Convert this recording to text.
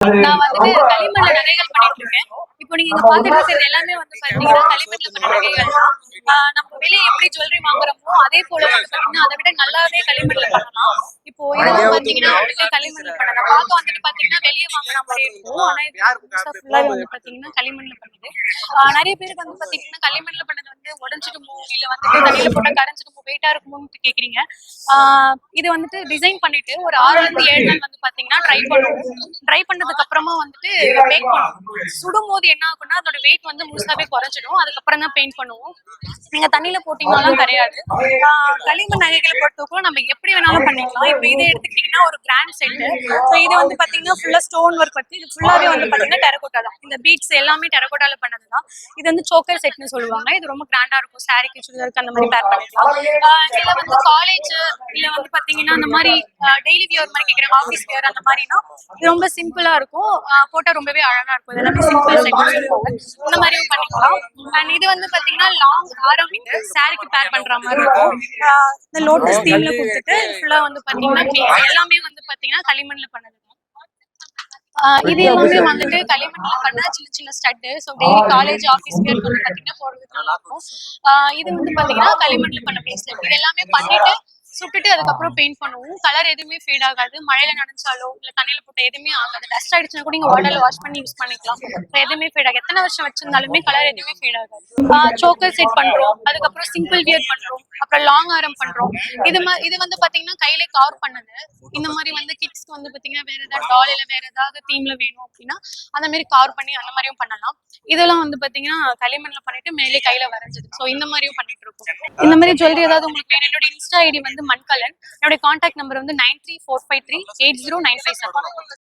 நான் வந்துட்டு களிமண்ல நகைகள் பண்ணிட்டு இருக்கேன். இப்போ நீங்க இங்க பாத்துட்டு இருக்கிறது எல்லாமே வந்து பாத்தீங்கன்னா களிமண்ல பண்ண நகைகள் தான். நம்ம வெளியே எப்படி ஜுவல்லரி வாங்குறோமோ அதே போல வந்து பாத்தீங்கன்னா அதை விட நல்லாவே களிமண்ல பண்ணலாம். இப்போ இதெல்லாம் பாத்தீங்கன்னா வந்துட்டு களிமண்ல பண்ணலாம். பார்க்க வந்துட்டு பாத்தீங்கன்னா வெளியே வாங்குற மாதிரி இருக்கும். ஆனா இது ஃபுல்லாவே வந்து பாத்தீங்கன்னா களிமண்ல பண்ணுது. நிறைய பேருக்கு வந்து பாத்தீங்கன்னா களிமண்ல பண்ணது வந்து உடஞ்சிடுமோ இல்ல வந்துட்டு தண்ணியில போட்டா கரைஞ்சிடுமோ வெயிட்டா இருக்குமோன்னு கேக்குறீங்க. இது வந்துட்டு டிசைன் பண்ணிட்டு ஒரு 6ல இருந்து 7 நாள் வந்து பாத்தீங்கன்னா ட்ரை பண்ணுவோம். ட்ரை பண்ணதுக்கு அப்புறமா வந்துட்டு பேக் பண்ணுவோம். சுடும் போது என்ன ஆகும்னா அதோட வெயிட் வந்து முழுசாவே குறைஞ்சிடும். அதுக்கப்புறம் தான் பெயிண்ட் பண்ணுவோம். நீங்க தண்ணியில போட்டீங்கன்னாலும் கரையாது. களிமண் நகைகளை பொறுத்தவரைக்கும் நம்ம எப்படி வேணாலும் பண்ணிக்கலாம். இப்போ இதை எடுத்துக்கிட்டீங்கன்னா ஒரு கிராண்ட் செட்டு. ஸோ இது வந்து பாத்தீங்கன்னா ஃபுல்லா ஸ்டோன் ஒர்க் பத்தி இது ஃபுல்லாவே வந்து பாத்தீங்கன்னா டெரகோட்டா தான். இந்த பீட்ஸ் எல்லாமே டெரகோட்டால பண்ணதுதான். இது வந்து சோக்கர் செட்னு சொல்லுவாங்க. இது ரொம்ப கிராண்டா இருக்கும். சாரிக்கு சுடிதாருக்கு அந்த மாதிரி பேர் பண்ணிக்கலாம். இதுல வந்து காலேஜ் இல்ல வந்து பாத்தீங்கன்னா அந்த மாதிரி டெய்லி வியர் மாதிரி கேட்குறாங்க ஆஃபீஸ் வியர் அந்த மாதிரினா இது ரொம்ப சிம்பிளா இருக்கும். போட்டா ரொம்பவே அழகா இருக்கும். இது எல்லாமே சிம்பிள் செட் சொல்லுவாங்க. இந்த மாதிரியும் பண்ணிக்கலாம். அண்ட் இது வந்து பாத்தீங்கன்னா லாங் ஆரம் வித் சாரிக்கு பேர் பண்ற மாதிரி இருக்கும். இந்த லோட்டஸ் தீம்ல கொடுத்துட்டு ஃபுல்லா வந்து பாத்தீங்கன்னா எல்லாமே வந்து பாத்தீங்கன்னா களிமண்ல பண்ணது. இது எல்லாமே வந்துட்டு களிமண்ல பண்ண சின்ன சின்ன stud. So daily college office பேருக்கு வந்து பாத்தீங்கன்னா போறதுக்கு நல்லா இருக்கும். இது வந்து பாத்தீங்கன்னா களிமண்ல பண்ண பிரேஸ்லெட். இது எல்லாமே பண்ணிட்டு சுட்டுட்டு அதுக்கப்புறம் பெயிண்ட் பண்ணுவோம். கலர் எதுவுமே ஃபேட் ஆகாது. மழையில நனைச்சாலோ இல்ல தண்ணியில போட்ட எதுவுமே ஆகாது. டஸ்ட் ஆயிடுச்சுன்னா கூட நீங்க வாட்டர்ல வாஷ் பண்ணி யூஸ் பண்ணிக்கலாம். எதுவுமே ஃபேட் ஆகாது. எத்தனை வருஷம் வச்சிருந்தாலுமே கலர் எதுவுமே ஃபேட் ஆகாது. சோக்கர் செட் பண்றோம். அதுக்கப்புறம் சிம்பிள் வியர் பண்றோம். அப்புறம் லாங் ஆரம் பண்றோம். இது வந்து பாத்தீங்கன்னா கையில கார் பண்ணது. இந்த மாதிரி வந்து கிட்ஸ்க்கு வந்து பாத்தீங்கன்னா வேற ஏதாவது டால் இல்ல வேற ஏதாவது தீம்ல வேணும் அப்படின்னா அந்த மாதிரி கார் பண்ணி அந்த மாதிரியும் பண்ணலாம். இதெல்லாம் வந்து பாத்தீங்கன்னா களிமண்ல பண்ணிட்டு மேலே கையில வரைஞ்சது. ஸோ இந்த மாதிரியும் பண்ணிட்டு இருக்கோம். இந்த மாதிரி ஜுவல்லரி ஏதாவது உங்களுக்கு வேணும் என்னோட இன்ஸ்டா ஐடி வந்து மண்கலன். என்னோட கான்டாக்ட் நம்பர் வந்து 9345380957.